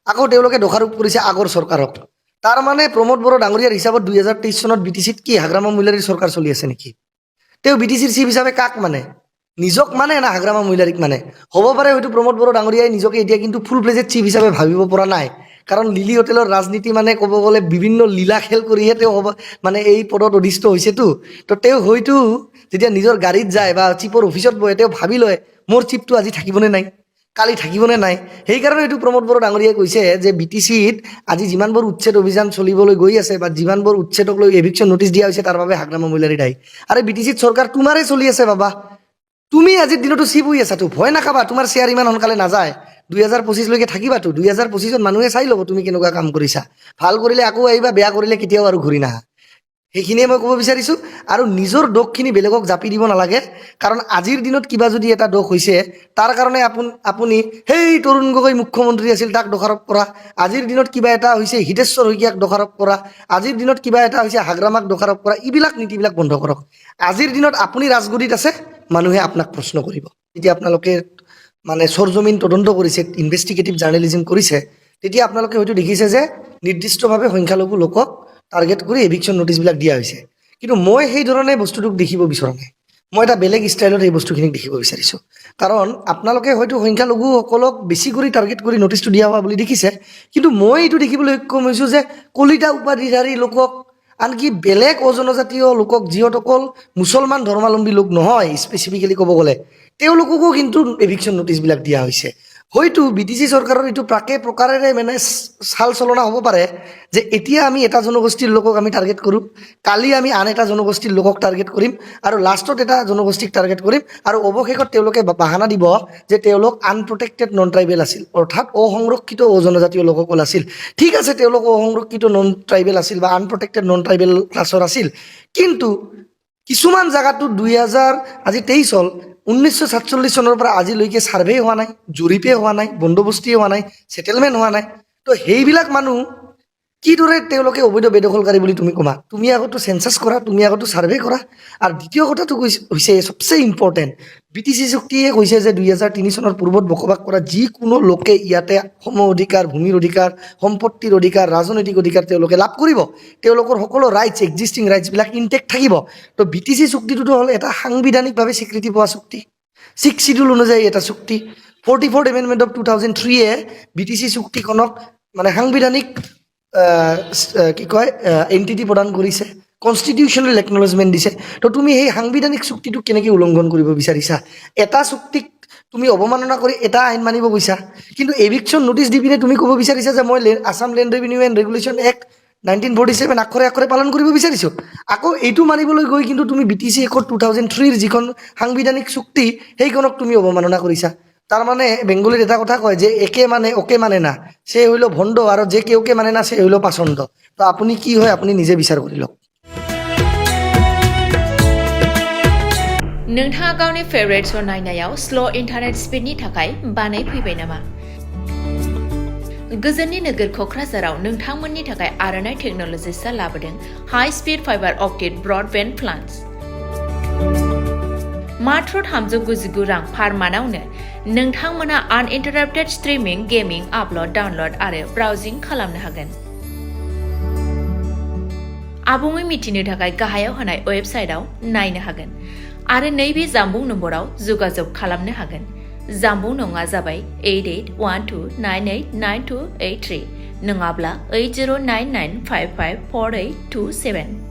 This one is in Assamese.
আকৌ তেওঁলোকে দোষাৰোপ কৰিছে আগৰ চৰকাৰক। তাৰ মানে প্ৰমোদ বড়ো ডাঙৰীয়াৰ হিচাপত 2023 চনত BTCত কি হাগ্ৰামা মহিলাৰীৰ চৰকাৰ চলি আছে নেকি? তেওঁ BTCৰ চিফ হিচাপে কাক মানে? নিজক মানে না হাগ্ৰামা মহিলাৰীক মানে? হ'ব পাৰে হয়তো প্ৰমোদ বড়ো ডাঙৰীয়াই নিজকে এতিয়া কিন্তু ফুল প্লেজেড চিফ হিচাপে ভাবিব পৰা নাই, কাৰণ লিলি হোটেলৰ ৰাজনীতি মানে ক'ব গ'লে বিভিন্ন লীলা খেল কৰিহে তেওঁ হ'ব মানে এই পদত অধিষ্ঠ হৈছেতো। তো তেওঁ হয়তো যেতিয়া নিজৰ গাড়ীত যায় বা চিফৰ অফিচত বহে তেওঁ ভাবি লয় মোৰ চিফটো আজি থাকিবনে নাই, কালি থাকিবনে নাই। সেইকাৰণে এইটো প্ৰমোদ বড়ো ডাঙৰীয়াই কৈছে যে BTCত আজি যিমানবোৰ উচ্ছেদ অভিযান চলিবলৈ গৈ আছে বা যিমানবোৰ উচ্ছেদক লৈ এভিকশ্যন নটিচ দিয়া হৈছে তাৰ বাবে হাগ্ৰামা মহিলাৰী দায়ী। আৰে BTCত চৰকাৰ তোমাৰে চলি আছে বাবা, তুমি আজিৰ দিনতো চিফ হৈ আছাতো, ভয় নাখাবা, তোমাৰ শ্বেয়াৰ ইমান সোনকালে নাযায়। 2025লৈকে থাকিবাতো, 2025ত মানুহে চাই ল'ব তুমি কেনেকুৱা কাম কৰিছা। ভাল কৰিলে আকৌ আহিবা, বেয়া কৰিলে কেতিয়াও আৰু ঘূৰি নাহা। সেইখিনিয়ে মই ক'ব বিচাৰিছোঁ। আৰু নিজৰ দোষখিনি বেলেগক জাপি দিব নালাগে, কাৰণ আজিৰ দিনত কিবা যদি এটা দোষ হৈছে তাৰ কাৰণে আপুনি সেই তৰুণ গগৈ মুখ্যমন্ত্ৰী আছিল তাক দোষাৰোপ কৰা, আজিৰ দিনত কিবা এটা হৈছে হিতেশ্বৰ শইকীয়াক দোষাৰোপ কৰা, আজিৰ দিনত কিবা এটা হৈছে হাগ্ৰামাক দোষাৰোপ কৰা, এইবিলাক নীতিবিলাক বন্ধ কৰক। আজিৰ দিনত আপুনি ৰাজগুৰিত আছে, মানুহে আপোনাক প্ৰশ্ন কৰিব। যেতিয়া আপোনালোকে মানে সৰজমিন তদন্ত কৰিছে, ইনভেষ্টিগেটিভ জাৰ্নেলিজিম কৰিছে, তেতিয়া আপোনালোকে হয়তো দেখিছে যে নিৰ্দিষ্টভাৱে সংখ্যালঘু লোকক টাৰ্গেট কৰি এভিকশ্যন নটিচবিলাক দিয়া হৈছে। কিন্তু মই সেই ধৰণে বস্তুটোক দেখিব বিচৰা নাই, মই এটা বেলেগ ষ্টাইলত এই বস্তুখিনিক দেখিব বিচাৰিছোঁ। কাৰণ আপোনালোকে হয়তো সংখ্যালঘুসকলক বেছি কৰি টাৰ্গেট কৰি নটিচটো দিয়া হোৱা বুলি দেখিছে, কিন্তু মই এইটো দেখিবলৈ সক্ষম হৈছোঁ যে কলিতা উপাধিধাৰী লোকক, আনকি বেলেগ অজনজাতীয় লোকক যিসকল মুছলমান ধৰ্মাৱলম্বী লোক নহয় স্পেচিফিকেলি ক'ব গ'লে, তেওঁলোককো কিন্তু এভিকশ্যন নটিচবিলাক দিয়া হৈছে। হয়তো BTC চৰকাৰৰ এইটো প্ৰকাৰেৰে মানে চাল চলনা হ'ব পাৰে যে এতিয়া আমি এটা জনগোষ্ঠীৰ লোকক আমি টাৰ্গেট কৰোঁ, কালি আমি আন এটা জনগোষ্ঠীৰ লোকক টাৰ্গেট কৰিম, আৰু লাষ্টত এটা জনগোষ্ঠীক টাৰ্গেট কৰিম, আৰু অৱশেষত তেওঁলোকে বাহানা দিব যে তেওঁলোক আনপ্ৰটেক্টেড নন ট্ৰাইবেল আছিল, অৰ্থাৎ অসংৰক্ষিত অজনজাতীয় লোকসকল আছিল। ঠিক আছে, তেওঁলোক অসংৰক্ষিত নন ট্ৰাইবেল আছিল বা আনপ্ৰটেক্টেড নন ট্ৰাইবেল ক্লাছৰ আছিল, কিন্তু কিছুমান জেগাতো 2023 হ'ল, 1947 চনৰ পৰা আজিলৈকে ছাৰ্ভে হোৱা নাই, জৰীপে হোৱা নাই, বন্দোবস্তি হোৱা নাই, ছেটেলমেণ্ট হোৱা নাই। তো সেইবিলাক মানুহ কিদৰে তেওঁলোকে অবৈধ বেদখলকাৰী বুলি তুমি ক'বা? তুমি আগতো চেঞ্চাছ কৰা, তুমি আগতো ছাৰ্ভে কৰা। আৰু দ্বিতীয় কথাটো হৈছে চবচে ইম্পৰ্টেণ্ট, BTC চুক্তিয়ে কৈছে যে 2003 চনৰ পূৰ্বত বসবাস কৰা যিকোনো লোকে ইয়াতে সম অধিকাৰ, ভূমিৰ অধিকাৰ, সম্পত্তিৰ অধিকাৰ, ৰাজনৈতিক অধিকাৰ তেওঁলোকে লাভ কৰিব, তেওঁলোকৰ সকলো ৰাইটছ, এক্সিষ্টিং ৰাইটছবিলাক ইনটেক্ট থাকিব। তো BTC চুক্তিটোতো হ'ল এটা সাংবিধানিকভাৱে স্বীকৃতি পোৱা চুক্তি, 6 শিডিউল অনুযায়ী এটা চুক্তি। 44th এমেণ্ডমেণ্ট অফ 2003-এ BTC চুক্তিখনক মানে সাংবিধানিক কি কয় এণ্টিটি প্ৰদান কৰিছে, কনষ্টিটিউশ্যনেল একনলেজমেণ্ট দিছে। তো তুমি সেই সাংবিধানিক চুক্তিটোক কেনেকৈ উলংঘন কৰিব বিচাৰিছা? এটা চুক্তিক তুমি অৱমাননা কৰি এটা আইন মানিব গৈছা, কিন্তু এভিকশ্যন নটিচ দি পিনে তুমি ক'ব বিচাৰিছা যে মই Assam land revenue and regulation act 1947 আখৰে আখৰে পালন কৰিব বিচাৰিছোঁ। আকৌ এইটো মানিবলৈ গৈ কিন্তু তুমি BTC একৰ্ড 2003-ৰ যিখন সাংবিধানিক চুক্তি সেইখনক তুমি অৱমাননা কৰিছা। তাৰ মানে বেংগলীত এটা কথা কয় যে একে মানে ওকে মানে না, সে হইল ভণ্ড, আৰু যে কেউকে মানে না সে হইল পাচন্দ। তো আপুনি কি হয় আপুনি নিজে বিচাৰ কৰি লওক। नोंथाङा गावनि फेभरेट श' नायनायाव स्ल' इन्टारनेट स्पिडनि थाखाय बानाय फैबाय नामा? गोजोननि नोगोर क'क्राझाराव नोंथांमोननि थाखाय आर'नाइ टेक्न'लजिसआ लाबोदों high speed fibre optic broadband plans. मात्र 399 रां पार मान्थआवनो नोंथांमोना आनइन्टाराप्टेड स्ट्रिमिं, गेमिं, आपल'ड, डाउनल'ड आरो ब्राउजिं खालामनो हागोन। आबुङै मिथिनो थाखाय गाहायाव होनाय वेबसाइटआव नायनो हागोन आरो नैबे जामबुं नम्बराव जगाजग खालामनो हागोन। जामबुं नङा जाबाय 8812989283 नङाब्ला 8099554827।